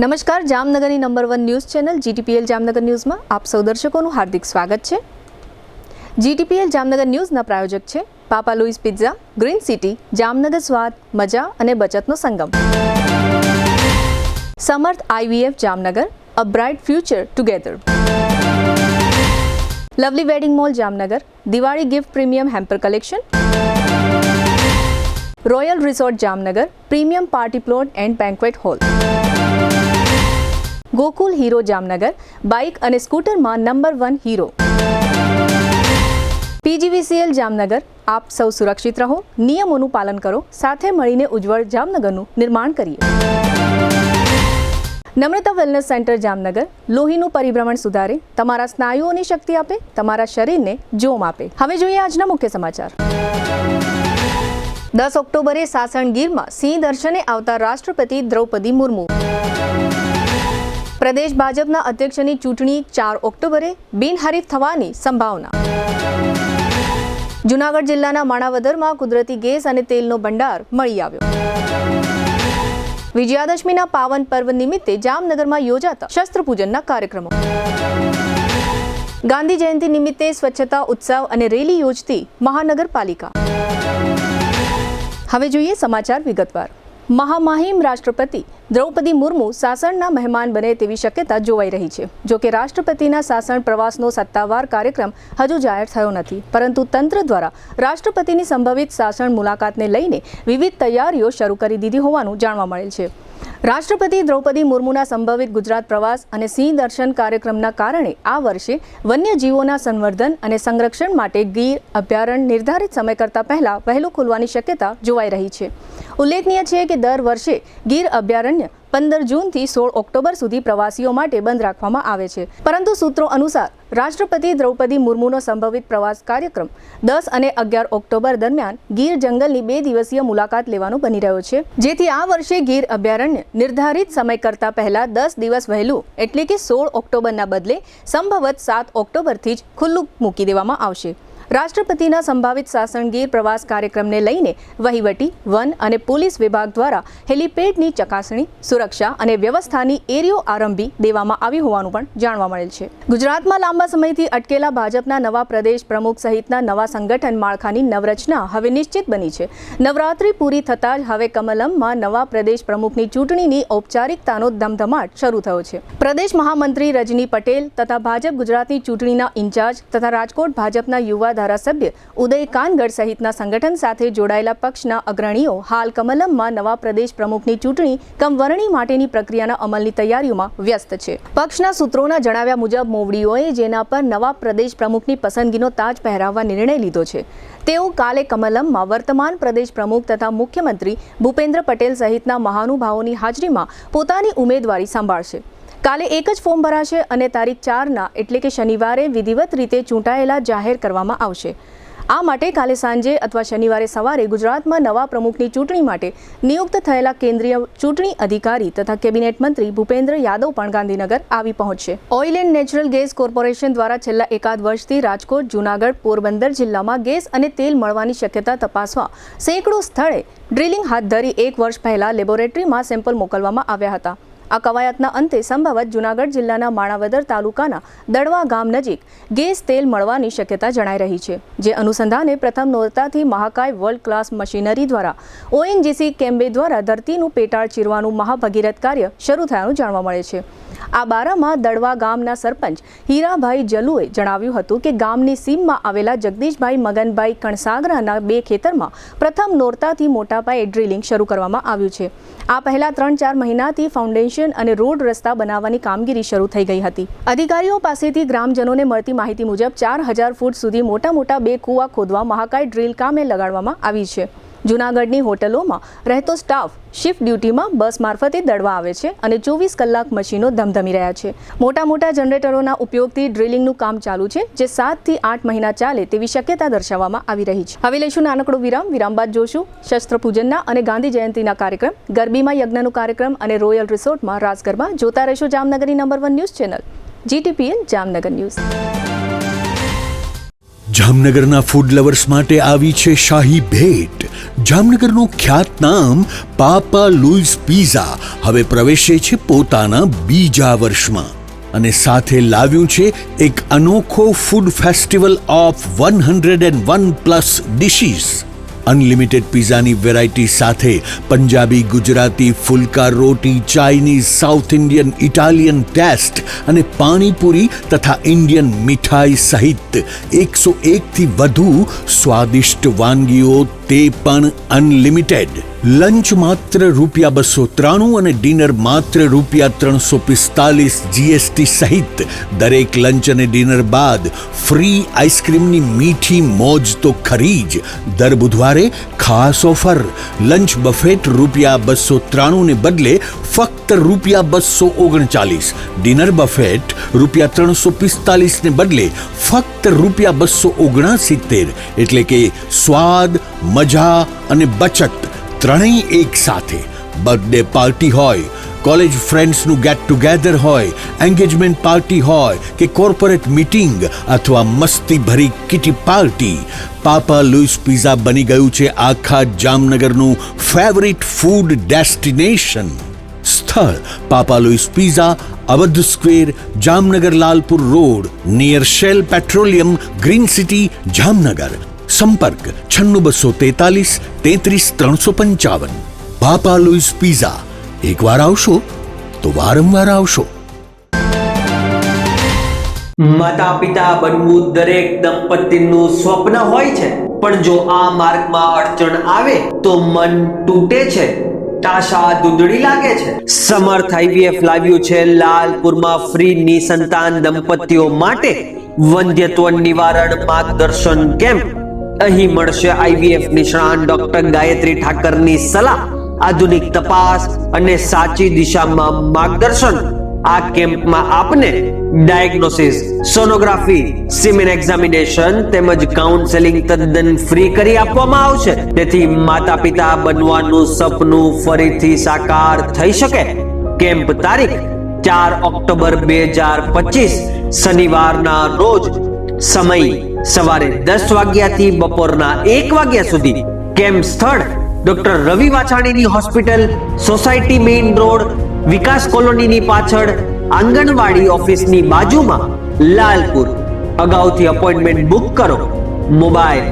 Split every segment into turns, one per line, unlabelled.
નમસ્કાર, જામનગરની number 1 news channel GTPL Jamnagar ન્યૂઝમાં આપ સૌ દર્શકોનું હાર્દિક સ્વાગત છે. GTPL જામનગર ન્યૂઝના પ્રાયોજક છે Papa Louis Pizza, Green City, Jamnagar સ્વાદ, મજા અને બચતનો સંગમ. Samarth IVF Jamnagar, a bright future together. Lovely wedding Mall Jamnagar, Diwali gift premium hamper collection. Royal Resort Jamnagar, premium party plot and banquet hall. Gokul Hero Jamnagar, bike અને સ્કૂટરમાં નંબર 1 હીરો. PGVCL જામનગર, આપ સૌ સુરક્ષિત રહો, નિયમોનું પાલન કરો, સાથે મળીને ઉજ્જવળ જામનગરનું નિર્માણ કરીએ. નમ્રતા વેલનેસ સેન્ટર જામનગર, લોહીનું પરિભ્રમણ સુધારે, તમારા સ્નાયુઓની શક્તિ આપે, તમારા શરીરને જોમ આપે. હવે જોઈએ આજના મુખ્ય સમાચાર. 10 ઓક્ટોબરે સાસણ ગીરમાં સિંહ દર્શને આવતા રાષ્ટ્રપતિ દ્રૌપદી મુર્મુ. પ્રદેશ ભાજપના અધ્યક્ષની ચૂંટણી 4 ઓક્ટોબરે બિનહરીફ થવાની સંભાવના. જૂનાગઢ જિલ્લાના માણાવદરમાં કુદરતી ગેસ અને તેલનો ભંડાર મળી આવ્યો. વિજયાદશમીના પાવન પર્વ નિમિત્તે જામનગરમાં યોજાતા શસ્ત્રપૂજનના કાર્યક્રમો. ગાંધી જયંતિ નિમિત્તે સ્વચ્છતા ઉત્સવ અને રેલી યોજતી મહાનગરપાલિકા. હવે જોઈએ સમાચાર વિગતવાર. મહામહિમ રાષ્ટ્રપતિ દ્રૌપદી મુર્મુ સાસણના મહેમાન બને તેવી શક્યતા જોવાઈ રહી છે. જોકે રાષ્ટ્રપતિના સાસણ પ્રવાસનો સત્તાવાર કાર્યક્રમ હજુ જાહેર થયો નથી, પરંતુ તંત્ર દ્વારા રાષ્ટ્રપતિની સંભવિત સાસણ મુલાકાતને લઈને વિવિધ તૈયારીઓ શરૂ કરી દીધી હોવાનું જાણવા મળેલ છે. રાષ્ટ્રપતિ દ્રૌપદી મુર્મુના સંભવિત ગુજરાત પ્રવાસ અને સિંહ દર્શન કાર્યક્રમના કારણે આ વર્ષે વન્યજીવોના સંવર્ધન અને સંરક્ષણ માટે ગીર અભયારણ્ય નિર્ધારિત સમય કરતાં પહેલા વહેલું ખુલવાની શક્યતા જોવાઈ રહી છે. ઉલ્લેખનીય છે કે દર વર્ષે ગીર અભયારણ્ય 15 જૂનથી 16 ઓક્ટોબર સુધી પ્રવાસીઓ માટે બંધ રાખવામાં આવે છે, પરંતુ સૂત્રો અનુસાર રાષ્ટ્રપતિ દ્રૌપદી મુર્મુનો સંભવિત પ્રવાસ કાર્યક્રમ 10 અને 11 ઓક્ટોબર દરમિયાન ગીર જંગલની 2 દિવસીય મુલાકાત લેવાનો બની રહ્યો છે, જેથી આ વર્ષે ગીર અભયારણ્ય નિર્ધારિત સમય કરતાં પહેલા 10 દિવસ વહેલું એટલે કે 16 ઓક્ટોબરના બદલે સંભવત 7 ઓક્ટોબરથી જ ખુલ્લું મૂકી દેવામાં આવશે. રાષ્ટ્રપતિના સંભવિત સાસણ ગીર પ્રવાસ કાર્યક્રમને લઈને વહીવટી, વન અને પોલીસ વિભાગ દ્વારા હેલીપેડની ચકાસણી, સુરક્ષા અને વ્યવસ્થાની એરીઓ આરંભી દેવામાં આવી હોવાનું પણ જાણવા મળેલ છે. ગુજરાતમાં લાંબા સમયથી અટકેલા ભાજપના નવા પ્રદેશ પ્રમુખ સહિતના નવા સંગઠન માળખાની નવરચના હવે નિશ્ચિત બની છે. નવરાત્રી પૂરી થતાં જ હવે કમલમમાં નવા પ્રદેશ પ્રમુખની ચૂંટણીની ઔપચારિકતાનો ધમધમાટ શરૂ થયો છે. પ્રદેશ મહામંત્રી રજની પટેલ તથા ભાજપ ગુજરાતની ચૂંટણીના ઇન્ચાર્જ તથા રાજકોટ ભાજપના યુવા ધારાસભ્ય ઉદય કાનગડ સહિતના સંગઠન સાથે જોડાયેલા પક્ષના અગ્રણીઓ હાલ કમલમમાં નવા પ્રદેશ પ્રમુખની ચૂંટણી કમ વરણી માટેની પ્રક્રિયાના અમલની તૈયારીઓમાં વ્યસ્ત છે. પક્ષના સૂત્રોના જણાવ્યા મુજબ મોવડીઓએ જેના પર નવા પ્રદેશ પ્રમુખની પસંદગીનો તાજ પહેરાવવા નિર્ણય લીધો છે, તેઓ કાલે કમલમમાં વર્તમાન પ્રદેશ પ્રમુખ તથા મુખ્યમંત્રી ભૂપેન્દ્ર પટેલ સહિતના મહાનુભાવોની હાજરીમાં પોતાની ઉમેદવારી સંભાળશે. કાલે એક જ ફોર્મ ભરાશે અને તારીખ 4ના એટલે કે શનિવારે વિધિવત રીતે ચૂંટાયેલા જાહેર કરવામાં આવશે. આ માટે કાલે સાંજે અથવા શનિવારે સવારે ગુજરાતમાં નવા પ્રમુખની ચૂંટણી માટે નિયુક્ત થયેલા કેન્દ્રીય ચૂંટણી અધિકારી તથા કેબિનેટ મંત્રી ભૂપેન્દ્ર યાદવ પણ ગાંધીનગર આવી પહોંચશે. Oil and natural gas corporation દ્વારા છેલ્લા એકાદ વર્ષથી રાજકોટ, જૂનાગઢ, પોરબંદર જિલ્લામાં ગેસ અને તેલ મળવાની શક્યતા તપાસવા સેંકડો સ્થળે ડ્રિલિંગ હાથ ધરી 1 વર્ષ પહેલા લેબોરેટરીમાં સેમ્પલ મોકલવામાં આવ્યા હતા. આ કવાયતના અંતે સંભવત જૂનાગઢ જિલ્લાના માણાવદર તાલુકાના દડવા ગામ નજીક ગેસ તેલ મળવાની શક્યતા જણાઈ રહી છે, જે અનુસંધાને પ્રથમ નોરતાથી મહાકાય વર્લ્ડ ક્લાસ મશીનરી દ્વારા ONGC કેમ્બે દ્વારા ધરતીનું પેટાળ ચીરવાનું મહાભગીરથ કાર્ય શરૂ થયાનું જાણવા મળે છે. આ બારામાં દડવા ગામના સરપંચ હીરાભાઈ જલુએ જણાવ્યું હતું કે ગામની સીમમાં આવેલા જગદીશભાઈ મગનભાઈ કણસાગરાના 2 ખેતરમાં પ્રથમ નોરતાથી મોટા પાયે ડ્રિલિંગ શરૂ કરવામાં આવ્યું છે. આ પહેલા 3-4 મહિનાથી ફાઉન્ડેશન અને રોડ રસ્તા બનાવવાની કામગીરી શરૂ થઈ ગઈ હતી. અધિકારીઓ પાસેથી ગ્રામજનોને મળતી માહિતી મુજબ 4000 ફૂટ સુધી મોટા 2 કૂવા ખોદવા મહાકાય ડ્રિલ કામે લગાડવામાં આવી છે. જૂનાગઢની હોટલોમાં રહેતો સ્ટાફ શિફ્ટ ડ્યુટીમાં બસ મારફતે દડવા આવે છે અને 24 કલાક મશીનો ધમધમી રહ્યા છે. મોટા જનરેટરોના ઉપયોગથી ડ્રિલિંગનું કામ ચાલુ છે, જે 7 થી 8 મહિના ચાલે તેવી શક્યતા દર્શાવવામાં આવી રહી છે. હવે લઈશું નાનકડો વિરામ બાદ જોશું શસ્ત્રપૂજનના અને ગાંધી જયંતિના કાર્યક્રમ, ગરબીમાં યજ્ઞનો કાર્યક્રમ અને રોયલ રિસોર્ટમાં રાસ ગરબા. જોતા રહેશો જામનગરની number 1 news channel GTPL Jamnagar news.
જામનગરના ફૂડ લવર્સ માટે આવી છે શાહી ભેટ. જામનગરનું ખ્યાતનામ પાપા લુઈસ પિઝા હવે પ્રવેશે છે પોતાના બીજા વર્ષમાં અને સાથે લાવ્યું છે એક અનોખો food festival of 101+ dishes. Unlimited પિઝાની વેરાયટી સાથે Punjabi, Gujarati, phulka roti, Chinese, South Indian, Italian taste અને પાણીપુરી તથા ઇન્ડિયન મીઠાઈ સહિત 101થી વધુ સ્વાદિષ્ટ વાનગીઓ, તે પણ અનલિમિટેડ. લંચ માત્ર ₹293 અને ડિનર માત્ર ₹345 જીએસટી સહિત. દરેક લંચ અને ડિનર બાદ ફ્રી આઈસ્ક્રીમની મીઠી મોજ તો ખરી જ. દર બુધવારે ખાસ ઓફર. લંચ બફેટ ₹293 ને બદલે ફક્ત ₹239. ડિનર બફેટ ₹345 ને બદલે ફક્ત ₹279. એટલે કે સ્વાદ, મજા અને બચત ત્રણેય એક સાથે. બર્થડે પાર્ટી હોય, કોલેજ ફ્રેન્ડ્સનું ગેટ ટુગેધર હોય, એન્ગેજમેન્ટ પાર્ટી હોય કે કોર્પોરેટ મીટિંગ અથવા મસ્તી ભરી kitty party, Papa Louis Pizza બની ગયું છે આખા જામનગરનું ફેવરિટ ફૂડ ડેસ્ટિનેશન. સ્થળ Papa Louis Pizza, Awadh square, Jamnagar Lalpur road, near Shell petroleum, Green City, Jamnagar. સંપર્ક 96 243 33 355. Papa Louis Pizza. એકવાર આવશો તો વારંવાર આવશો.
માતા પિતા બનવું દરેક દંપતીનું સ્વપ્ન હોય છે, પણ જો આ માર્ગમાં અડચણ આવે તો મન તૂટે છે, આશા ધૂંધળી લાગે છે. સમર્થ આઈવીએફ લાવ્યું છે લાલપુરમાં ફ્રી નિસંતાન દંપતીઓ માટે વંધ્યત્વ નિવારણ માર્ગદર્શન કેમ્પ. અહીં મળશે આઈવીએફ નિષ્ણાત ડોક્ટર ગાયત્રી ઠાકરની સલાહ, આધુનિક તપાસ અને સાચી દિશામાં માર્ગદર્શન. આ કેમ્પમાં આપને ડાયગ્નોસિસ, સોનોગ્રાફી, સિમેન એક્ઝામિનેશન તેમજ કાઉન્સેલિંગ તદ્દન ફ્રી કરી આપવામાં આવશે. તેથી માતા પિતા બનવાનું સપનું ફરીથી સાકાર થઈ શકે. કેમ્પ તારીખ 4 ઓક્ટોબર 2025 શનિવારના રોજ. સમય સવારે 10 વાગ્યાથી બપોરના 1 વાગ્યા સુધી. કેમ્પ સ્થળ ડોક્ટર રવિ વાછાણીની હોસ્પિટલ, સોસાયટી મેઇન રોડ, વિકાસ કોલોનીની પાછળ, આંગણવાડી ઓફિસની બાજુમાં, લાલપુર. અગાઉથી અપોઇન્ટમેન્ટ બુક કરો. Mobile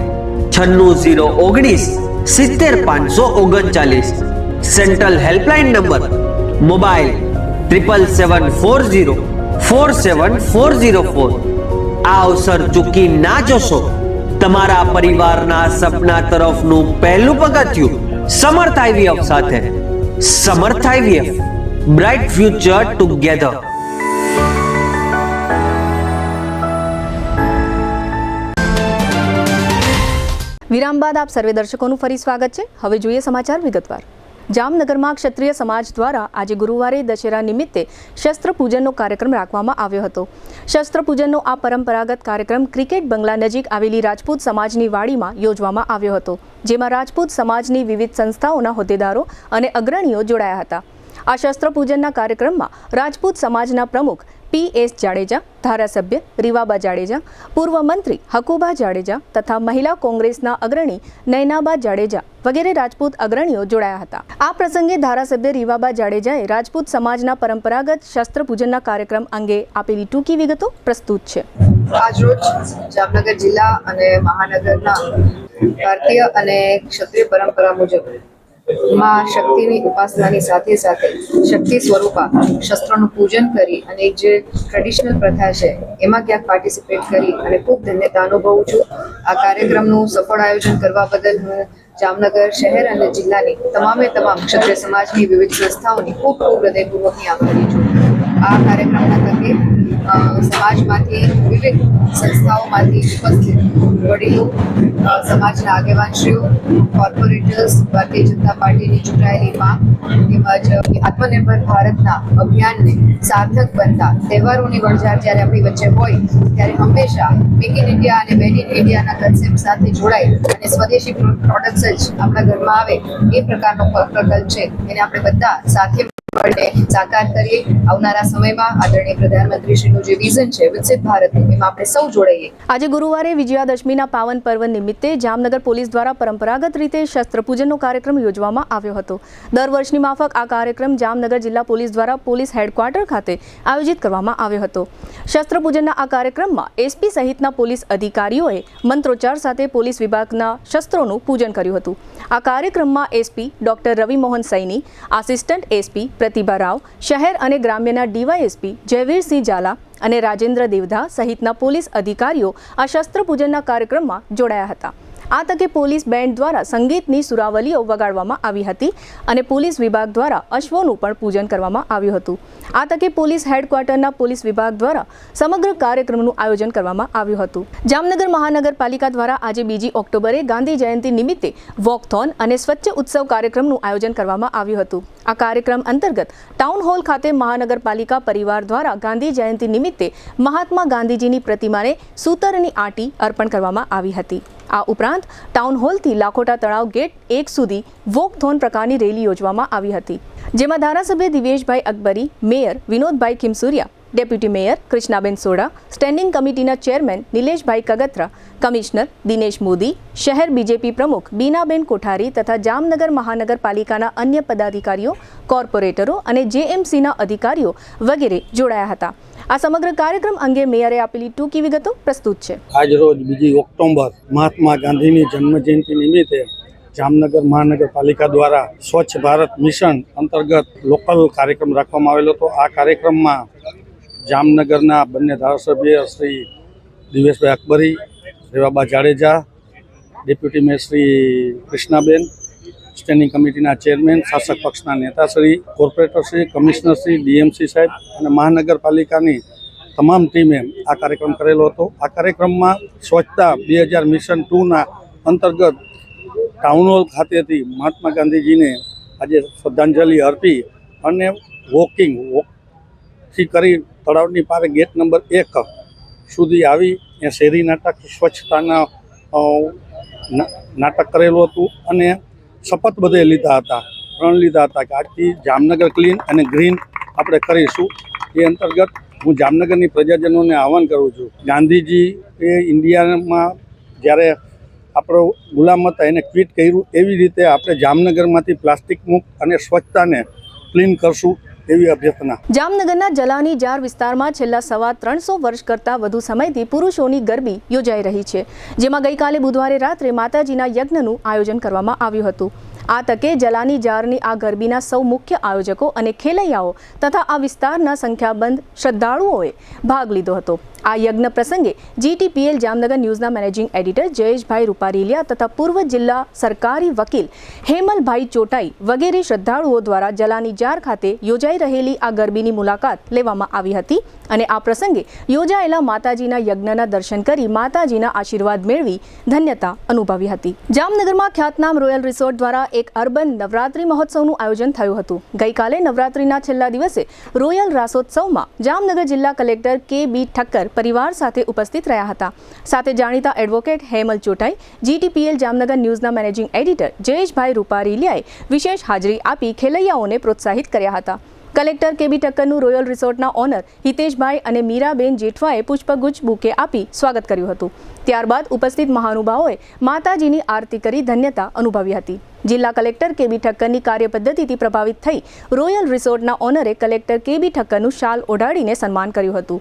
96 019 70539. Central helpline number mobile 77740 47404. આ અવસર ચૂકી ના જશો. તમારા પરિવારના સપના તરફનું પહેલું પગથિયું સમર્થ આઈવીએફ સાથે. સમર્થ આઈવીએફ, બ્રાઇટ ફ્યુચર ટુગેધર.
વિરામ બાદ આપ સર્વે દર્શકોનું ફરી સ્વાગત છે. હવે જોઈએ સમાચાર વિગતવાર. જામનગરમાં ક્ષત્રિય સમાજ દ્વારા આજે ગુરુવારે દશેરા નિમિત્તે શસ્ત્ર પૂજનનો કાર્યક્રમ રાખવામાં આવ્યો હતો. શસ્ત્ર પૂજનનો આ પરંપરાગત કાર્યક્રમ ક્રિકેટ બંગલા નજીક આવેલી રાજપૂત સમાજની વાડીમાં યોજવામાં આવ્યો હતો, જેમાં રાજપૂત સમાજની વિવિધ સંસ્થાઓના હોદ્દેદારો અને અગ્રણીઓ જોડાયા હતા. આ શસ્ત્ર પૂજનના કાર્યક્રમમાં રાજપૂત સમાજના પ્રમુખ PS જાડેજા, ધારાસભ્ય રીવાબા જાડેજા, પૂર્વ મંત્રી હકુબા જાડેજા તથા મહિલા કોંગ્રેસના અગ્રણી નયનાબા જાડેજા વગેરે રાજપૂત અગ્રણીઓ જોડાયા હતા. આ પ્રસંગે ધારાસભ્ય રીવાબા જાડેજાએ રાજપૂત સમાજના પરંપરાગત શસ્ત્ર પૂજનના કાર્યક્રમ અંગે આપેલી ટૂંકી વિગતો પ્રસ્તુત છે.
આજરોજ જામનગર જિલ્લા અને મહાનગરના ભારતીય અને ક્ષત્રિય પરંપરા મુજબ માં શક્તિની ઉપાસનાની સાથે સાથે શક્તિ સ્વરૂપા શસ્ત્રોનું પૂજન કરી અને એક જે ટ્રેડિશનલ પ્રથા છે એમાં ક્યાંક પાર્ટિસિપેટ કરી અને ખૂબ ધન્યતા અનુભવું છું. આ કાર્યક્રમનું સફળ આયોજન કરવા બદલ હું જામનગર શહેર અને જિલ્લાની તમામ ક્ષત્રિય સમાજની વિવિધ સંસ્થાઓની ખૂબ હૃદયપૂર્વકની આભારી છું. આ કાર્યક્રમના તકે સમાજમાંથી વિવિધ સંસ્થાઓમાંથી ઉપસ્થિત વડીલો, સમાજના આગેવાનશ્રીઓ, કોર્પોરેટર્સ, ભારતીય જનતા પાર્ટીની ચૂંટાયેલી માંગ તેમજ આત્મનિર્ભર ભારતના અભિયાનને સાર્થક બનતા તહેવારોની વણઝાર જ્યારે આપણી વચ્ચે હોય ત્યારે હંમેશા મેક ઇન ઇન્ડિયા અને મેડ ઇન ઇન્ડિયાના કન્સેપ્ટ સાથે જોડાઈ અને સ્વદેશી પ્રોડક્ટ્સ જ આપણા ઘરમાં આવે એ પ્રકારનો પ્રકલ્પ છે એને આપણે બધા સાથે પરિબળને સાકાર કરીએ. આવનારા સમયમાં આદરણીય પ્રધાનમંત્રીશ્રીનું જે વિઝન છે વિકસિત ભારતનું, એમાં આપણે સૌ જોડાઈએ.
આજે ગુરુવારે વિજયાદશમીના પાવન પર્વ નિમિત્તે જામનગર પોલીસ દ્વારા પરંપરાગત રીતે શસ્ત્રપૂજનનો કાર્યક્રમ યોજવામાં આવ્યો હતો. દર વર્ષની માફક આ કાર્યક્રમ જામનગર જિલ્લા પોલીસ દ્વારા પોલીસ હેડક્વાર્ટર ખાતે આયોજિત કરવામાં આવ્યો હતો. શસ્ત્રપૂજનના આ કાર્યક્રમમાં એસપી સહિતના પોલીસ અધિકારીઓએ મંત્રોચ્ચાર સાથે પોલીસ વિભાગના શસ્ત્રોનું પૂજન કર્યું હતું. આ કાર્યક્રમમાં એસપી ડોક્ટર રવિ મોહન સૈની, આસિસ્ટન્ટ એસપી પ્રતિભા રાવ, શહેર અને ગ્રામ્યના ડીવાયએસપી જયવીરસિંહ ઝાલા અને રાજેન્દ્ર દેવધા સહિતના પોલીસ અધિકારીઓ આ શસ્ત્રપૂજનના કાર્યક્રમમાં જોડાયા હતા. આ તકે પોલીસ બેન્ડ દ્વારા સંગીતની સુરાવલીઓ વગાડવામાં આવી હતી અને પોલીસ વિભાગ દ્વારા અશ્વોનું પણ પૂજન કરવામાં આવ્યું હતું. આ તકે પોલીસ હેડક્વાર્ટરના પોલીસ વિભાગ દ્વારા સમગ્ર કાર્યક્રમનું આયોજન કરવામાં આવ્યું હતું. જામનગર મહાનગરપાલિકા દ્વારા આજે 2 ઓક્ટોબરે ગાંધી જયંતિ નિમિત્તે વોકથોન અને સ્વચ્છ ઉત્સવ કાર્યક્રમનું આયોજન કરવામાં આવ્યું હતું. આ કાર્યક્રમ અંતર્ગત ટાઉન હોલ ખાતે મહાનગરપાલિકા પરિવાર દ્વારા ગાંધી જયંતિ નિમિત્તે મહાત્મા ગાંધીજીની પ્રતિમાને સૂતરની આંટી અર્પણ કરવામાં આવી હતી. આ ઉપરાંત ટાઉન હોલથી લાખોટા તળાવ ગેટ 1 સુધી વોકથોન પ્રકારની રેલી યોજવામાં આવી હતી, જેમાં ધારાસભ્ય Diveshbhai Akbari, mayor Vinodbhai Khimsuriya, deputy mayor Krishnaben Soda, standing કમિટીના ચેરમેન નિલેશભાઈ કગત્રા, કમિશનર દિનેશ મોદી, શહેર બીજેપી પ્રમુખ બીનાબેન કોઠારી તથા જામનગર મહાનગરપાલિકાના અન્ય પદાધિકારીઓ, કોર્પોરેટરો અને જેએમસીના અધિકારીઓ વગેરે જોડાયા હતા. આ સમગ્ર કાર્યક્રમ અંગે મેયરે આપેલી ટૂંકી વિગતો પ્રસ્તુત છે.
આજ રોજ 2 ઓક્ટોબર મહાત્મા ગાંધીની જન્મજયંતિ નિમિત્તે જામનગર મહાનગરપાલિકા દ્વારા સ્વચ્છ ભારત મિશન અંતર્ગત લોકલ કાર્યક્રમ રાખવામાં આવેલો હતો. આ કાર્યક્રમમાં જામનગરના બંને ધારાસભ્ય Shri Diveshbhai Akbari, Rivaba Jadeja, deputy mayor Shri Krishnaben, standing કમિટીના ચેરમેન, શાસક પક્ષના નેતાશ્રી, કોર્પોરેટરશ્રી, કમિશનરશ્રી, ડીએમસી સાહેબ અને મહાનગરપાલિકાની તમામ ટીમે આ કાર્યક્રમ કરેલો હતો. આ કાર્યક્રમમાં સ્વચ્છતા 2000 મિશન 2ના અંતર્ગત ટાઉન હોલ ખાતેથી મહાત્મા ગાંધીજીને આજે શ્રદ્ધાંજલિ અર્પી અને વોકથી કરી તળાવની પાસે ગેટ નંબર 1 સુધી આવી એ શેરી નાટક સ્વચ્છતાના નાટક કરેલું હતું અને શપથ બધે લીધા હતા, લીધા હતા કે આજથી જામનગર ક્લીન અને ગ્રીન આપણે કરીશું. એ અંતર્ગત હું જામનગરની પ્રજાજનોને આહવાન કરું છું. ગાંધીજી એ ઇન્ડિયામાં જ્યારે આપણો ગુલામ હતા એને ક્વિટ કર્યું, એવી રીતે આપણે જામનગરમાંથી પ્લાસ્ટિક મુક્ત અને સ્વચ્છતાને ક્લીન કરશું એવી અભ્યર્થના.
જામનગરના જલાની જાર વિસ્તારમાં છેલ્લા 350 વર્ષ કરતાં વધુ સમયથી પુરુષોની ગરબી યોજાઈ રહી છે, જેમાં ગઈકાલે બુધવારે રાત્રે માતાજીના યજ્ઞનું આયોજન કરવામાં આવ્યું હતું. આ તકે જલાની જારની આ ગરબીના સૌ મુખ્ય આયોજકો અને ખેલૈયાઓ તથા આ વિસ્તારના સંખ્યાબંધ શ્રદ્ધાળુઓએ ભાગ લીધો હતો. આ યજ્ઞ પ્રસંગે જીટીપીએલ જામનગર ન્યૂઝના મેનેજિંગ એડિટર જયેશભાઈ રૂપારેલિયા તથા પૂર્વ જિલ્લા સરકારી વકીલ હેમલભાઈ ચોટાઈ વગેરે શ્રદ્ધાળુઓ દ્વારા જલાની જાર ખાતે યોજાઈ રહેલી આ ગરબીની મુલાકાત લેવામાં આવી હતી અને આ પ્રસંગે યોજાયેલા માતાજીના યજ્ઞના દર્શન કરી માતાજીના આશીર્વાદ મેળવી ધન્યતા અનુભવી હતી. જામનગરમાં ખ્યાતનામ રોયલ રિસોર્ટ દ્વારા એક અર્બન નવરાત્રી મહોત્સવનું આયોજન થયું હતું. ગઈકાલે નવરાત્રીના છેલ્લા દિવસે રોયલ રાસોત્સવમાં જામનગર જિલ્લા કલેક્ટર કે.બી. ઠક્કર પરિવાર સાથે ઉપસ્થિત રહ્યા હતા. સાથે જાણીતા એડવોકેટ હેમલ ચોટાઈ, જીટીપીએલ જામનગર ન્યૂઝના મેનેજિંગ એડિટર જયેશભાઈ રૂપારેલિયાએ વિશેષ હાજરી આપી ખેલૈયાઓને પ્રોત્સાહિત કર્યા હતા. Collector K B. ઠક્કરનું રોયલ રિસોર્ટના ઓનર હિતેશભાઈ અને મીરાબેન જેઠવાએ પુષ્પગુચ્છ બુકે આપી સ્વાગત કર્યું હતું. ત્યારબાદ ઉપસ્થિત મહાનુભાવોએ માતાજીની આરતી કરી ધન્યતા અનુભવી હતી. જિલ્લા કલેક્ટર કે.બી. ઠક્કરની કાર્યપદ્ધતિથી પ્રભાવિત થઈ રોયલ રિસોર્ટના ઓનરે કલેક્ટર કે.બી. ઠક્કરનું શાલ ઓઢાડીને સન્માન કર્યું હતું.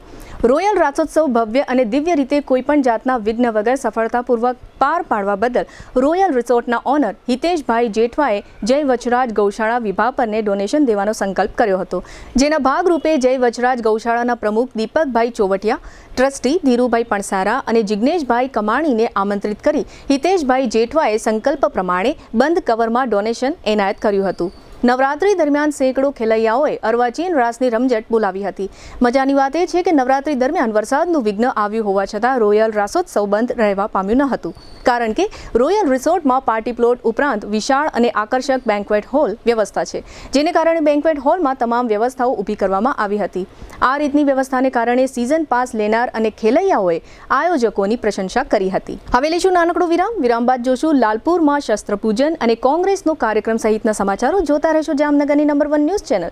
રોયલ રાસોત્સવ ભવ્ય અને દિવ્ય રીતે કોઈપણ જાતના વિઘ્ન વગર સફળતાપૂર્વક પાર પાડવા બદલ રોયલ રિસોર્ટના ઓનર હિતેશભાઈ જેઠવાએ જય વચરાજ ગૌશાળા વિભાપરને ડોનેશન દેવાનો સંકલ્પ કર્યો હતો, જેના ભાગરૂપે જય વચરાજ ગૌશાળાના પ્રમુખ દીપકભાઈ ચોવટિયા, ટ્રસ્ટી ધીરુભાઈ પણસારા અને જિગ્નેશભાઈ કમાણીને આમંત્રિત કરી હિતેશભાઈ જેઠવાએ સંકલ્પ પ્રમાણે બંધ કવરમાં ડોનેશન એનાયત કર્યું હતું. નવરાત્રી દરમિયાન સેંકડો ખેલૈયાઓએ અર્વાચીન રાસની રમઝટ બોલાવી હતી. મજાની વાત એ છે કે નવરાત્રી દરમિયાન વરસાદનું વિઘ્ન આવ્યું હોવા છતાં રોયલ રાસોત્સવ બંધ રહેવા પામ્યું ન હતું, કારણ કે રોયલ રિસોર્ટમાં પાર્ટી પ્લોટ ઉપરાંત વિશાળ અને આકર્ષક બેન્ક્વેટ હોલ વ્યવસ્થા છે, જેને કારણે બેન્ક્વેટ હોલમાં તમામ વ્યવસ્થાઓ ઊભી કરવામાં આવી હતી. આ રીતની વ્યવસ્થાને કારણે સિઝન પાસ લેનાર અને ખેલૈયાઓએ આયોજકોની પ્રશંસા કરી હતી. હવે લઈશું નાનકડો વિરામ બાદ જોશું લાલપુરમાં શસ્ત્રપૂજન અને કોંગ્રેસનો કાર્યક્રમ સહિતના સમાચારો. જોતા જોતા રહેશો જામનગરની number 1 news channel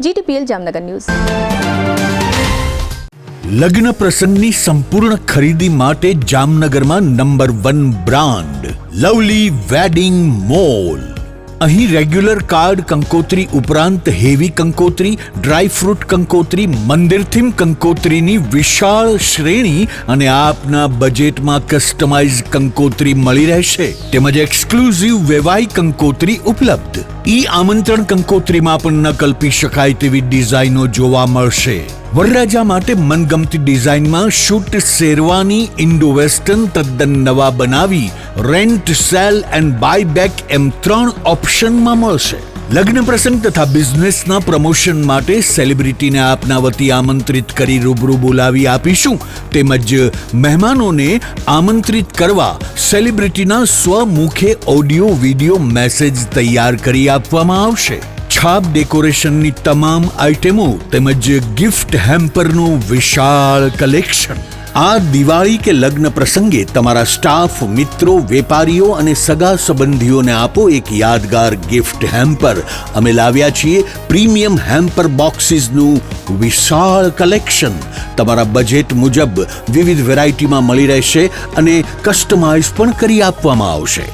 GTPL Jamnagar news.
લગ્ન પ્રસંગની સંપૂર્ણ ખરીદી માટે જામનગરમાં number 1 brand lovely wedding mall. અહીં રેગ્યુલર કાર્ડ કંકોત્રી ઉપરાંત હેવી કંકોત્રી, ડ્રાય ફ્રૂટ કંકોત્રી, મંદિર થીમ કંકોત્રીની વિશાળ શ્રેણી અને આપના બજેટમાં કસ્ટમાઇઝ કંકોત્રી મળી રહેશે, તેમજ એક્સક્લુઝિવ વેવાઈ કંકોત્રી ઉપલબ્ધ. ઈ આમંત્રણ કંકોત્રીમાં પણ ન કલ્પી શકાય તેવી ડિઝાઇનો જોવા મળશે. વરરાજા માટે મનગમતી ડિઝાઇનમાં શૂટ શેરવાની ઇન્ડો વેસ્ટર્ન તદ્દન નવા બનાવી rent, sale and buy back એમ 3 ઓપ્શનમાં મળશે. લગ્ન પ્રસંગ તથા બિઝનેસના પ્રમોશન માટે સેલિબ્રિટીને આપના વતી આમંત્રિત કરી રૂબરૂ બોલાવી આપીશું, તેમજ મહેમાનોને આમંત્રિત કરવા સેલિબ્રિટીના સ્વમુખે ઓડિયો વિડિયો મેસેજ તૈયાર કરી આપવામાં આવશે. છાપ ડેકોરેશનની તમામ આઇટમો તેમજ ગિફ્ટ હેમ્પરનું વિશાળ કલેક્શન. આ દિવાળી કે લગ્ન પ્રસંગે તમારા સ્ટાફ, મિત્રો, વેપારીઓ અને સગા સંબંધીઓને આપો એક યાદગાર ગિફ્ટ હેમ્પર. અમે લાવ્યા છીએ પ્રીમિયમ હેમ્પર બોક્સીસનું વિશાળ કલેક્શન. તમારા બજેટ મુજબ વિવિધ વેરાયટીમાં મળી રહેશે અને કસ્ટમાઇઝ પણ કરી આપવામાં આવશે.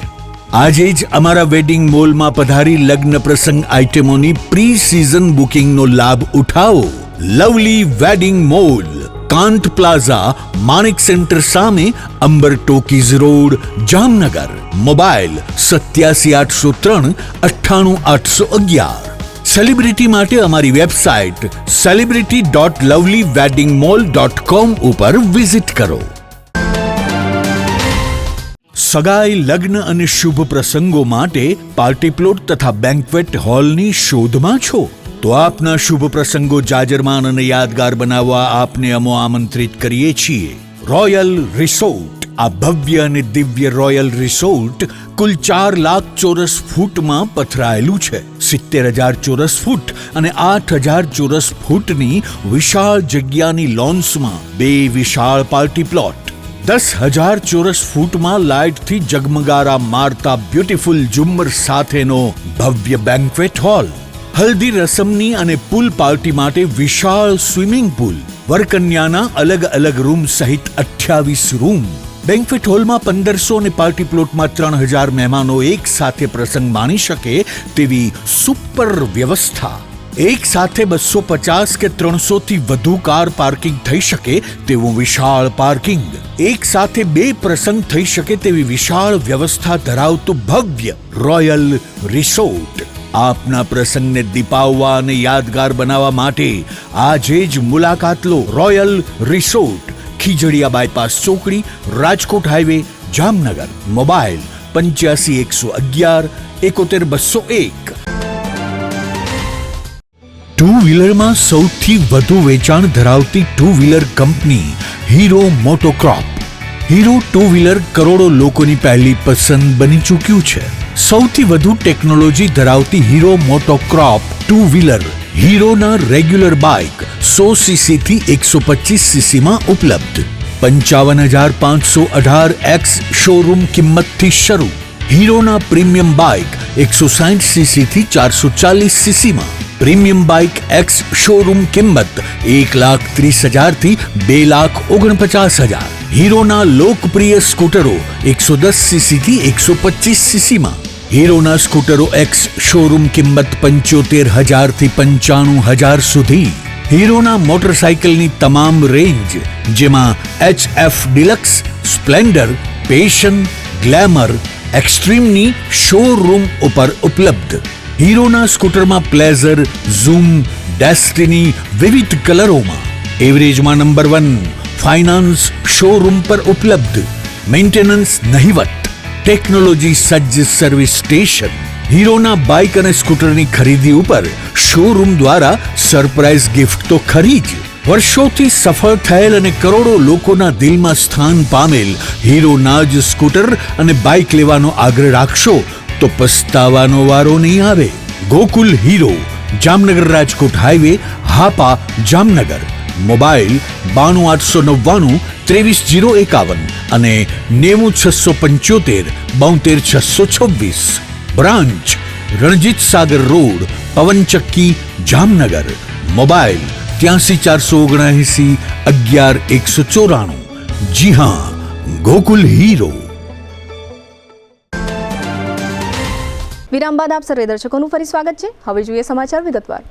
આજે જ અમારા વેડિંગ મોલમાં પધારી લગ્ન પ્રસંગ આઇટમોની પ્રી સિઝન બુકિંગનો લાભ ઉઠાવો. Lovely wedding mall, Kant plaza, Manek centre સામે, Amber talkies road, Jamnagar. Mobile 87 803 98 811. Celebrity માટે અમારી વેબસાઇટ celebrity.lovelyweddingmall.com ઉપર વિઝિટ કરો. સગાઈ, લગ્ન અને શુભ પ્રસંગો માટે પાર્ટી પ્લોટ તથા બેન્ક્વેટ હોલની શોધમાં છો? તો આપના શુભ પ્રસંગો જાજરમાન અને યાદગાર બનાવવા આપને અમો આમંત્રિત કરીએ છીએ. Royal resort. આ ભવ્ય અને દિવ્ય રોયલ રિસોર્ટ કુલ 4 લાખ ચોરસ ફૂટમાં પથરાયેલું છે. 70,000 ચોરસ ફૂટ અને 8,000 ચોરસ ફૂટની વિશાળ જગ્યાની લોન્સમાં 2 વિશાળ પાર્ટી પ્લોટ, 10,000 ચોરસ ફૂટમાં લાઇટથી જગમગારા મારતા બ્યુટીફુલ ઝુમ્મર સાથેનો ભવ્ય બેન્ક્વેટ હોલ, હલ્દી રસમની અને પૂલ પાર્ટી માટે વિશાળ સ્વિમિંગ પૂલ, વરકન્યાના અલગ અલગ રૂમ સહિત 28 રૂમ. બેન્ક્વેટ હોલમાં 1500 અને પાર્ટી પ્લોટમાં 3,000 મહેમાનો એક સાથે પ્રસંગ માણી શકે તેવી સુપર વ્યવસ્થા. એક સાથે 250 કે 300 થી વધુ કાર પાર્કિંગ થઈ શકે તેવું વિશાળ પાર્કિંગ. એક સાથે 2 પ્રસંગ થઈ શકે તેવી વિશાળ વ્યવસ્થા ધરાવતું ભવ્ય રોયલ રિસોર્ટ. આપના પ્રસંગને દીપાવવા અને યાદગાર બનાવવા માટે આજે જ મુલાકાત લો. રોયલ રિસોર્ટ, ખીજડીયા બાયપાસ ચોકડી, Rajkot highway, Jamnagar. Mobile 85 111 71 201. Two વ્હીલરમાં સૌથી વધુ વેચાણ ધરાવતી two wheeler company Hero MotoCorp. Hero two wheeler કરોડો લોકોની પહેલી પસંદ બની ચૂક્યું છે. સૌથી વધુ ટેકનોલોજી ધરાવતી હીરો મોટોક્રોપ ટુ વ્હીલર હીરોના રેગ્યુલર બાઇક 100 સીસી થી 125 સીસીમાં ઉપલબ્ધ. 55,518 એક્સ શોરૂમ કિંમતથી શરૂ. હીરોના પ્રીમિયમ બાઇક 160 સીસી થી 440 સીસીમાં. પ્રીમિયમ બાઇક એક્સ શોરૂમ કિંમત 1,30,000 થી 2,49,000. હીરોના લોકપ્રિય સ્કૂટરો 110 સીસી થી 125 સીસીમાં. હીરોના સ્કૂટરો એક્સ શોરૂમ કિંમત 75,000 થી 95,000 સુધી. હીરોના મોટરસાઇકલની તમામ રેન્જ જેમાં HF deluxe, Splendor, Passion, Glamour, એક્સ્ટ્રીમની શોરૂમ ઉપર ઉપલબ્ધ. હીરોના સ્કૂટરમાં પ્લેઝર, ઝૂમ, ડેસ્ટિની વિવિધ કલરોમાં. એવરેજમાં નંબર 1. ફાઇનાન્સ શોરૂમ પર ઉપલબ્ધ. મેન્ટેનન્સ નહિવત. ટેકનોલોજી સજ્જ સર્વિસ સ્ટેશન. હીરોના બાઇક અને સ્કૂટરની ખરીદી ઉપર શોરૂમ દ્વારા સરપ્રાઇઝ ગિફ્ટ તો ખરી જ. વર્ષોથી સફળ થયેલ અને કરોડો લોકોના દિલમાં સ્થાન પામેલ હીરોના જ સ્કૂટર અને બાઇક લેવાનો આગ્રહ રાખશો તો પસ્તાવાનો વારો નહીં આવે. Gokul Hero, Jamnagar Rajkot highway, Hapa, Jamnagar. Mobile 92 899 23 051 અને 90 675 72 626. Branch Ranjit Sagar road, પવનચક્કી, Jamnagar. Mobile 8347791194. જી હા, ગોકુલ હીરો.
વિરામ બાદ આપ સર્વે દર્શકોનું ફરી સ્વાગત છે. હવે જોઈએ સમાચાર વિગતવાર.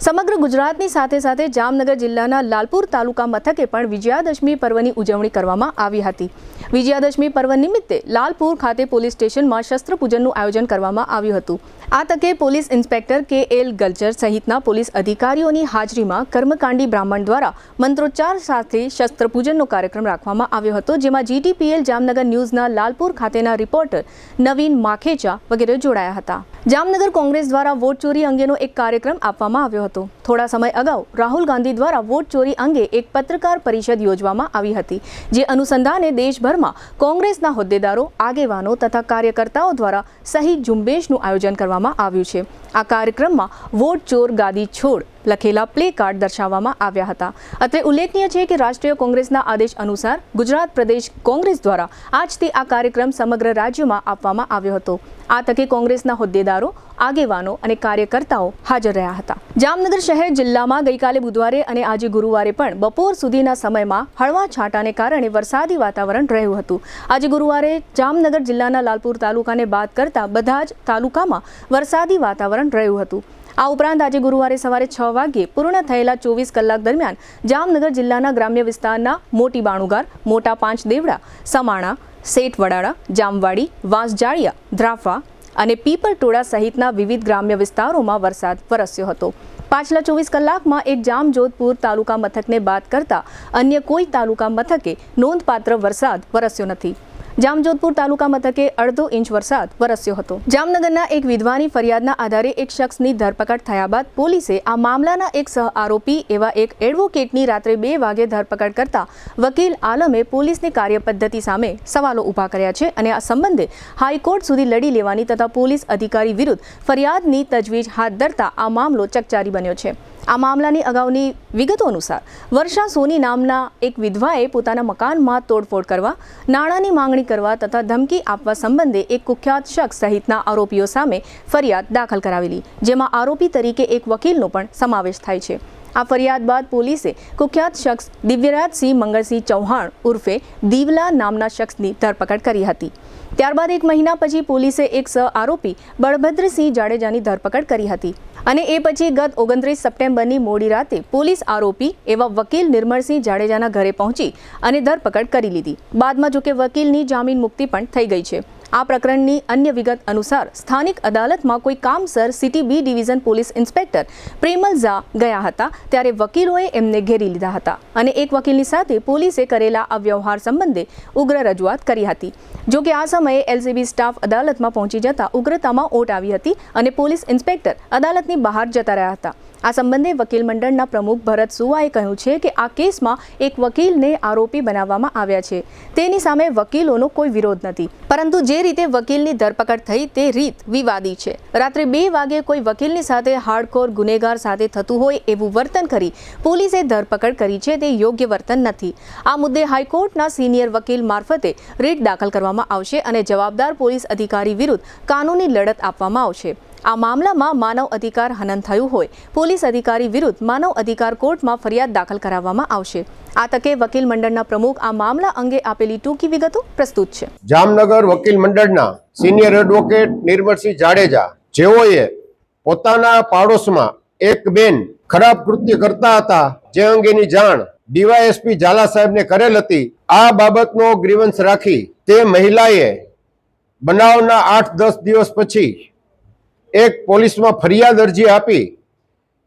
સમગ્ર ગુજરાતની સાથે સાથે જામનગર જિલ્લાના લાલપુર તાલુકા મથકે પણ વિજયાદશમી પર્વની ઉજવણી કરવામાં આવી હતી. વિજયાદશમી પર્વ નિમિત્તે લાલપુર ખાતે પોલીસ સ્ટેશનમાં શસ્ત્ર પૂજનનું આયોજન કરવામાં આવ્યું હતું. આ તકે પોલીસ ઇન્સ્પેક્ટર KL ગલ્ચર સહિતના પોલીસ અધિકારીઓની હાજરીમાં કર્મકાંડી બ્રાહ્મણ દ્વારા મંત્રોચ્ચાર સાથે શસ્ત્ર પૂજનનો કાર્યક્રમ રાખવામાં આવ્યો હતો, જેમાં GTPL જામનગર ન્યૂઝના લાલપુર ખાતેના રિપોર્ટર નવીન માખેચા વગેરે જોડાયા હતા. જામનગર કોંગ્રેસ દ્વારા વોટ ચોરી અંગેનો એક કાર્યક્રમ આપવામાં આવ્યો હતો. થોડા સમય અગાઉ રાહુલ ગાંધી દ્વારા વોટ ચોરી અંગે એક પત્રકાર પરિષદ યોજવામાં આવી હતી, જે અનુસંધાને દેશભરમાં કોંગ્રેસના હોદ્દેદારો, આગેવાનો તથા કાર્યકર્તાઓ દ્વારા સહી ઝુંબેશનું આયોજન કરવામાં આવ્યું છે. આ કાર્યક્રમમાં વોટ ચોર ગાદી છોડ લખેલા પ્લે કાર્ડ દર્શાવવામાં આવ્યા હતા. અત્રે ઉલ્લેખનીય છે કે રાષ્ટ્રીય કોંગ્રેસના આદેશ અનુસાર ગુજરાત પ્રદેશ કોંગ્રેસ દ્વારા આજથી આ કાર્યક્રમ સમગ્ર રાજ્યમાં આપવામાં આવ્યો હતો. આ તકે કોંગ્રેસના હોદ્દેદારો, આગેવાનો અને કાર્યકર્તાઓ હાજર રહ્યા હતા. જામનગર શહેર જિલ્લામાં ગઈકાલે બુધવારે અને આજે ગુરુવારે પણ બપોર સુધીના સમયમાં હળવા છાંટાને કારણે વરસાદી વાતાવરણ રહ્યું હતું. આજે ગુરુવારે જામનગર જિલ્લાના લાલપુર તાલુકાને બાદ કરતા બધા જ તાલુકામાં વરસાદી વાતાવરણ રહ્યું હતું. આ ઉપરાંત આજે ગુરુવારે સવારે 6 વાગ્યે પૂર્ણ થયેલા 24 કલાક દરમિયાન જામનગર જિલ્લાના ગ્રામ્ય વિસ્તારના મોટી બાણુગાર, મોટા પાંચ દેવડા, સમાણા, સેઠવડાળા, જામવાડી, વાંસજાળિયા, ધ્રાફા અને પીપળટોળા સહિતના વિવિધ ગ્રામ્ય વિસ્તારોમાં વરસાદ વરસ્યો હતો. પાછલા 24 કલાકમાં એક જામજોધપુર તાલુકા મથકને બાદ કરતા અન્ય કોઈ તાલુકા મથકે નોંધપાત્ર વરસાદ વરસ્યો નથી. જામજોધપુર તાલુકા મથકે 1/2 ઇંચ વરસાદ વરસ્યો હતો. જામનગરના એક વિધવાની ફરિયાદના આધારે એક શખ્સની ધરપકડ થયા બાદ પોલીસે આ મામલાના એક સહ આરોપી એવા એક એડવોકેટની રાત્રે 2 વાગે ધરપકડ કરતા વકીલ આલમે પોલીસની કાર્યપદ્ધતિ સામે સવાલો ઊભા કર્યા છે અને આ સંબંધે હાઈકોર્ટ સુધી લડી લેવાની તથા પોલીસ અધિકારી વિરુદ્ધ ફરિયાદની તજવીજ હાથ ધરતા આ મામલો ચકચારી બન્યો છે. આ મામલાની અગાઉની વિગતો અનુસાર વર્ષા સોની નામના એક વિધવાએ પોતાના મકાનમાં તોડફોડ કરવા, નાણાંની માંગણી કરવા તથા ધમકી આપવા સંબંધે એક કુખ્યાત શખ્સ સહિતના આરોપીઓ સામે ફરિયાદ દાખલ કરાવેલી, જેમાં આરોપી તરીકે એક વકીલનો પણ સમાવેશ થાય છે. આ ફરિયાદ બાદ પોલીસે કુખ્યાત શખ્સ દિવ્યરાજસિંહ મંગળસિંહ ચૌહાણ ઉર્ફે દીવલા નામના શખ્સની ધરપકડ કરી હતી. ત્યારબાદ 1 મહિના પછી પોલીસે એક સહ આરોપી બળભદ્રસિંહ જાડેજાની ધરપકડ કરી હતી અને એ પછી ગત 29 સપ્ટેમ્બરની મોડી રાતે પોલીસ આરોપી એવા વકીલ નિર્મળસિંહ જાડેજાના ઘરે પહોંચી અને ધરપકડ કરી લીધી. બાદમાં જોકે વકીલની જામીન મુક્તિ પણ થઈ ગઈ છે. આ પ્રકરણની અન્ય વિગત અનુસાર સ્થાનિક અદાલતમાં કોઈ કામસર city B division police inspector Premal Jha ગયા હતા, ત્યારે વકીલોએ એમને ઘેરી લીધા હતા અને એક વકીલની સાથે પોલીસે કરેલા આ વ્યવહાર સંબંધે ઉગ્ર રજૂઆત કરી હતી. જોકે આ સમયે LCB સ્ટાફ અદાલતમાં પહોંચી જતા ઉગ્રતામાં ઓટ આવી હતી અને પોલીસ ઇન્સ્પેક્ટર અદાલતની બહાર જતા રહ્યા હતા. આ સંબંધે વકીલ મંડળના પ્રમુખ ભરત સુવાએ કહ્યું છે કે આ કેસમાં એક વકીલને આરોપી બનાવવામાં આવ્યા છે. તેની સામે વકીલોનો કોઈ વિરોધ નથી, પરંતુ જે રીતે વકીલની ધરપકડ થઈ તે રીત વિવાદી છે. રાત્રે 2 વાગે કોઈ વકીલની સાથે હાર્ડકોર ગુનેગાર સાથે થતું હોય એવું વર્તન કરી પોલીસે ધરપકડ કરી છે, તે યોગ્ય વર્તન નથી. આ મુદ્દે હાઈકોર્ટના સિનિયર વકીલ મારફતે રીટ દાખલ કરવામાં આવશે અને જવાબદાર પોલીસ અધિકારી વિરુદ્ધ કાનૂની લડત આપવામાં આવશે. આ મામલામાં માનવ અધિકાર હનન થયું હોય પોલીસ અધિકારી વિરુદ્ધ માનવ અધિકાર કોર્ટમાં ફરિયાદ દાખલ કરાવવામાં આવશે. આ તકે વકીલ મંડળના પ્રમુખ આ મામલા અંગે આપેલી ટૂંકી વિગતો પ્રસ્તુત છે.
જામનગર વકીલ મંડળના સિનિયર એડવોકેટ નિર્મળસિંહ જાડેજા, જેઓએ પોતાના પાડોશમાં એક બેન ખરાબ કૃત્ય કરતા હતા, જે અંગેની જાણ DYSP ઝાલા સાહેબને કરેલ હતી. આ બાબતનો ગ્રીવન્સ રાખી તે મહિલાએ બનાવના 8-10 દિવસ પછી એક પોલીસમાં ફરિયાદ અરજી આપી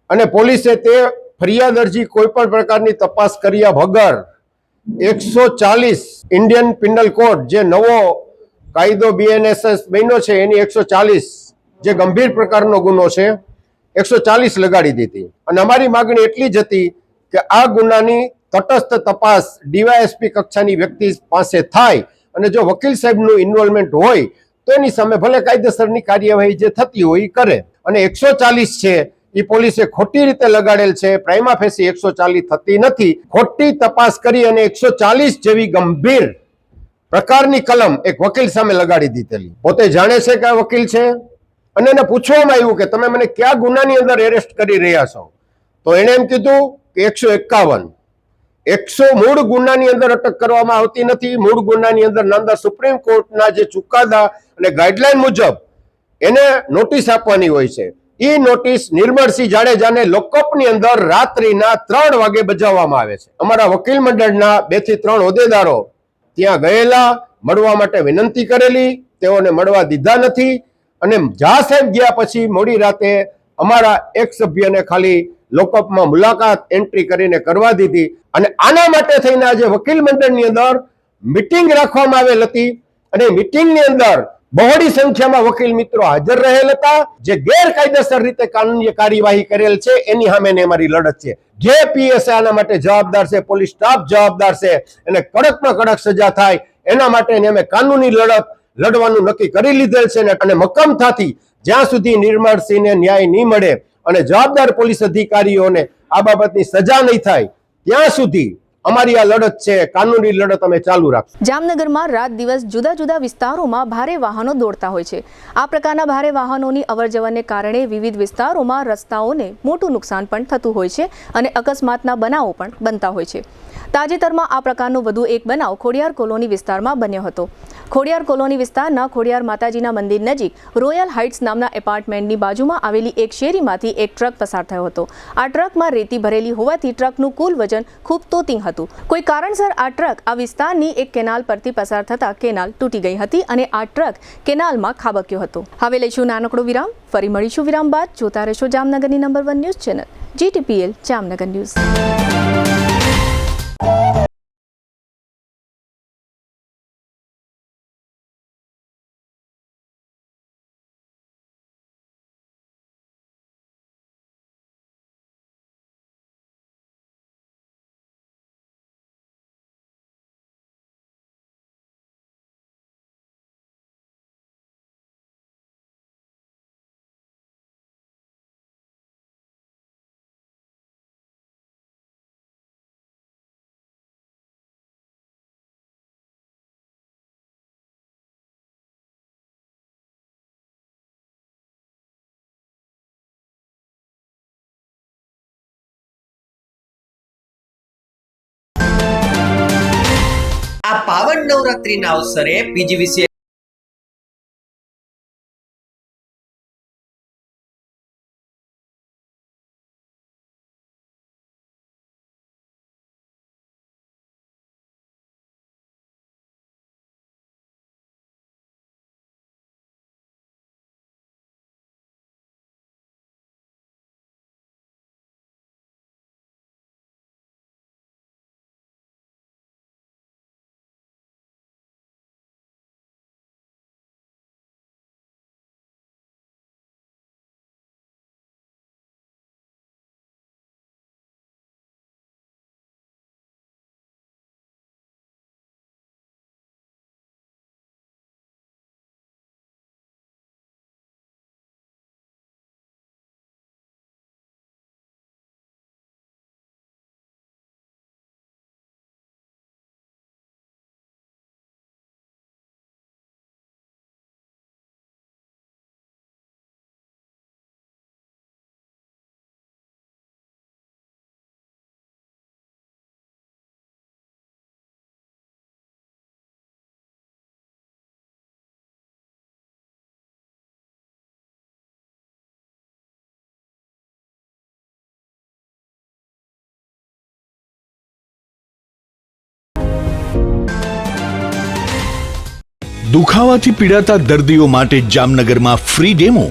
અને પોલીસે તે ફરિયાદ અરજી કોઈ પણ પ્રકારની તપાસ કર્યા વગર 140 ઇન્ડિયન પિનલ કોડ, જે નવો કાયદો BNSS બન્યો છે, એની 140 જે ગંભીર પ્રકારનો ગુનો છે 140 લગાડી દીધી. અને અમારી માગણી એટલી જ હતી કે આ ગુનાની તટસ્થ તપાસ DYSP કક્ષાની વ્યક્તિ પાસે થાય અને જો વકીલ સાહેબનું ઇન્વોલ્વમેન્ટ હોય તો એની સામે ભલે કાયદેસરની કાર્યવાહી જે થતી હોય એ કરે. અને 140 છે એ પોલીસે ખોટી રીતે લગાડેલ છે. પ્રાઇમા ફેસી 140 થતી નથી. ખોટી તપાસ કરી અને 140 જેવી ગંભીર પ્રકારની કલમ એક વકીલ સામે લગાડી દીધેલી. પોતે જાણે છે કે આ વકીલ છે અને એને પૂછવામાં આવ્યું કે તમે મને કયા ગુનાની અંદર એરેસ્ટ કરી રહ્યા છો, તો એણે એમ કીધું કે 151 મૂળ ગુનાની અંદર અટક કરવામાં આવતી નથી. મૂળ ગુનાની અંદર નામદાર સુપ્રીમ કોર્ટના જે ચુકાદા અને ગાઈડલાઈન મુજબ એને નોટિસ આપવાની હોય છે. એ નોટિસ નિર્મળસિંહ જાડેજાને લોકઅપની અંદર રાત્રિના 3 વાગે બજાવવામાં આવે છે. અમારા વકીલ મંડળના 2 થી 3 હોદ્દેદારો ત્યાં ગયેલા, મળવા માટે વિનંતી કરેલી, તેઓને મળવા દીધા નથી. અને જા સાહેબ ગયા પછી મોડી રાતે અમારા એક સભ્યને ખાલી લોકઅપમાં મુલાકાત એન્ટ્રી કરીને કરવા દીધી. અને આના માટે થઈને આજે વકીલ મંડળની અંદર મિટિંગ રાખવામાં આવેલ હતી અને મિટિંગની અંદર બહોળી સંખ્યામાં વકીલ મિત્રો હાજર રહેલ હતા. જે ગેરકાયદેસર રીતે કાનૂની કાર્યવાહી કરેલ છે એની સામેની અમારી લડત છે. જે પીએસઆઈ આના માટે જવાબદાર છે, પોલીસ સ્ટાફ જવાબદાર છે, એને કડકમાં કડક સજા થાય એના માટે અમે કાનૂની લડત લડવાનું નક્કી કરી લીધેલ છે. અને મક્કમતાથી જ્યાં સુધી નિર્મળસિંહને ન્યાય નહીં મળે અને જવાબદાર પોલીસ અધિકારીઓને આ બાબતની સજા નહીં થાય ત્યાં સુધી અમારી આ લડત છે, કાનૂની લડત અમે ચાલુ રાખીશું.
જામનગરમાં રાત દિવસ જુદા જુદા વિસ્તારોમાં ભારે વાહનો દોડતા હોય છે. આ પ્રકારના ભારે વાહનોની અવરજવરને કારણે વિવિધ વિસ્તારોમાં રસ્તાઓને મોટું નુકસાન પણ થતું હોય છે અને અકસ્માતના બનાવો પણ બનતા હોય છે. તાજેતરમાં આ પ્રકારનો વધુ એક બનાવ ખોડિયાર કોલોની વિસ્તારમાં બન્યો હતો. ખોડિયાર કોલોની વિસ્તારના ખોડિયાર માતાજીના મંદિર નજીક રોયલ હાઇટ્સ નામના એપાર્ટમેન્ટની બાજુમાં આવેલી એક શેરીમાંથી એક ટ્રક પસાર થયો હતો. આ ટ્રકમાં રેતી ભરેલી હોવાથી ટ્રકનું કુલ વજન ખૂબ તોતિંગ હતું. કોઈ કારણસર આ ટ્રક આ વિસ્તારની એક કેનાલ પરથી પસાર થતા કેનાલ તૂટી ગઈ હતી અને આ ટ્રક કેનાલમાં ખાબક્યો હતો. હવે લઈશું નાનકડો વિરામ, ફરી મળીશું વિરામ બાદ. જોતા રહેશો જામનગરની number 1 news channel GTPL Jamnagar news.
આ પાવન નવરાત્રીના અવસરે PGVCL
દુખાવાથી પીડાતા દર્દીઓ માટે જામનગરમાં ફ્રી ડેમો.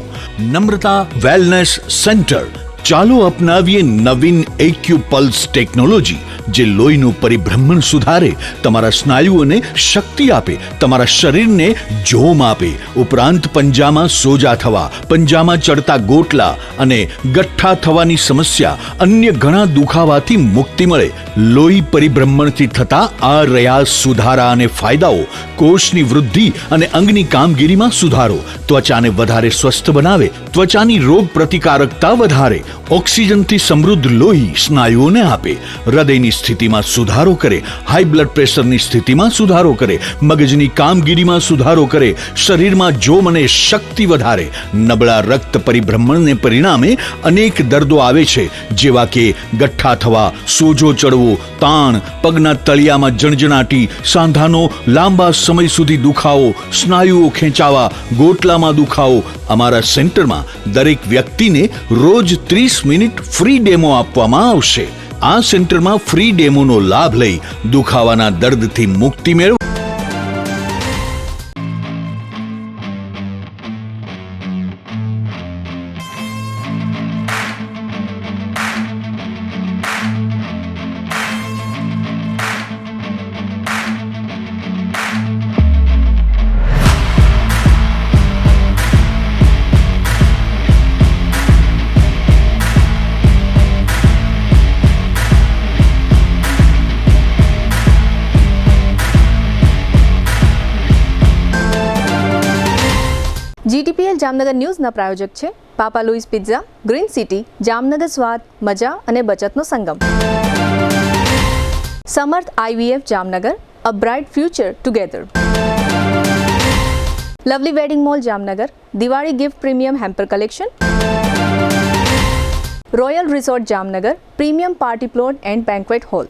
નમ્રતા વેલનેસ સેન્ટર. ચાલો અપનાવીએ નવીન એક્યુપલ્સ ટેકનોલોજી, જે લોહીનું પરિભ્રમણ સુધારે, તમારા સ્નાયુઓને શક્તિ આપે, તમારા શરીરને જોમ આપે. ઉપરાંત પંજામાં સોજા થવા, પંજામાં ચડતા ગોટલા અને ગઠ્ઠા થવાની સમસ્યા, અન્ય ઘણા દુખાવાથી મુક્તિ મળે. લોહી પરિભ્રમણથી થતા આ રહ્યા સુધારા અને ફાયદાઓ. કોષની વૃદ્ધિ અને અંગની કામગીરીમાં સુધારો, ત્વચાને વધારે સ્વસ્થ બનાવે, ત્વચાની રોગ પ્રતિકારકતા વધારે, ઓક્સિજનથી સમૃદ્ધ લોહી સ્નાયુઓને આપે, હૃદયની સ્થિતિમાં સુધારો કરે, હાઈ બ્લડ પ્રેશરની સ્થિતિમાં સુધારો કરે, મગજની કામગીરીમાં સુધારો કરે, શરીરમાં જોમ અને શક્તિ વધારે. નબળા રક્ત પરિભ્રમણને પરિણામે અનેક દર્દો આવે છે, જેવા કે ગઠ્ઠા થવા, સોજો ચડવો, તાણ, પગના તળિયામાં જણજણાટી, સાંધાનો લાંબા સમય સુધી દુખાવો, સ્નાયુઓ ખેંચાવા, ગોટલામાં દુખાવો. અમારા સેન્ટરમાં દરેક વ્યક્તિને રોજ 30 મિનિટ ફ્રી ડેમો આપવામાં આવશે. આ સેન્ટરમાં ફ્રી ડેમોનો લાભ લઈ દુખાવાના દર્દથી મુક્તિ મેળવો.
GTPL જામનગર ન્યૂઝના પ્રાયોજક છે Papa Louis Pizza, Green City, Jamnagar સ્વાદ, મજા અને બચતનો સંગમ. Samarth IVF Jamnagar, a bright future together. Lovely wedding Mall Jamnagar, Diwali gift premium hamper collection. Royal Resort Jamnagar, premium party plot and banquet hall.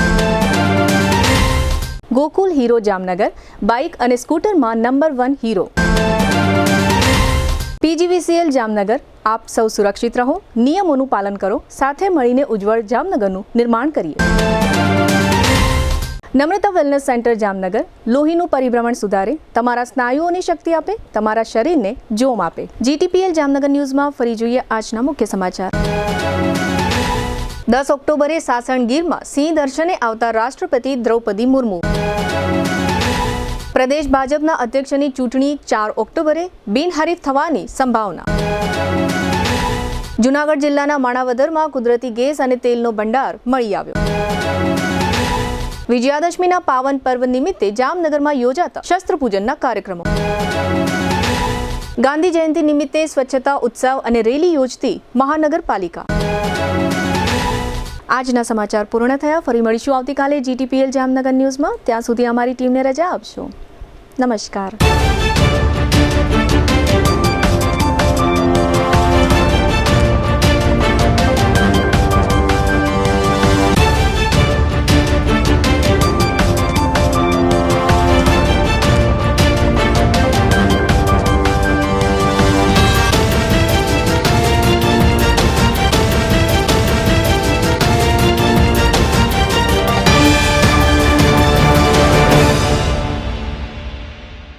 Gokul Hero Jamnagar, bike અને સ્કૂટરમાં નંબર 1 હીરો. PGVCL જામનગર, આપ સૌ સુરક્ષિત રહો, નિયમોનું પાલન કરો, સાથે મળીને ઉજ્જવળ જામનગરનું નિર્માણ કરીએ. નમ્રતા વેલનેસ સેન્ટર જામનગર, લોહીનું પરિભ્રમણ સુધારે, તમારા સ્નાયુઓની શક્તિ આપે, તમારા શરીરને જોમ આપે. GTPL જામનગર ન્યૂઝમાં ફરી જોઈએ આજના મુખ્ય સમાચાર. 10 ઓક્ટોબરે સાસણ ગીરમાં સિંહ દર્શને આવતા રાષ્ટ્રપતિ દ્રૌપદી મુર્મુ. પ્રદેશ ભાજપના અધ્યક્ષની ચૂંટણી 4 ઓક્ટોબરે બિનહરીફ થવાની સંભાવના. જૂનાગઢ જિલ્લાના માણાવદરમાં કુદરતી ગેસ અને તેલનો ભંડાર મળી આવ્યો. વિજયાદશમીના પાવન પર્વ નિમિત્તે જામનગરમાં યોજાતા શસ્ત્રપૂજનના કાર્યક્રમો. ગાંધી જયંતિ નિમિત્તે સ્વચ્છતા ઉત્સવ અને રેલી યોજતી મહાનગરપાલિકા. આજના સમાચાર પૂર્ણ થયા. ફરી મળીશું આવતીકાલે GTPL જામનગર ન્યૂઝમાં. ત્યાં સુધી અમારી ટીમને રજા આપશો. નમસ્કાર.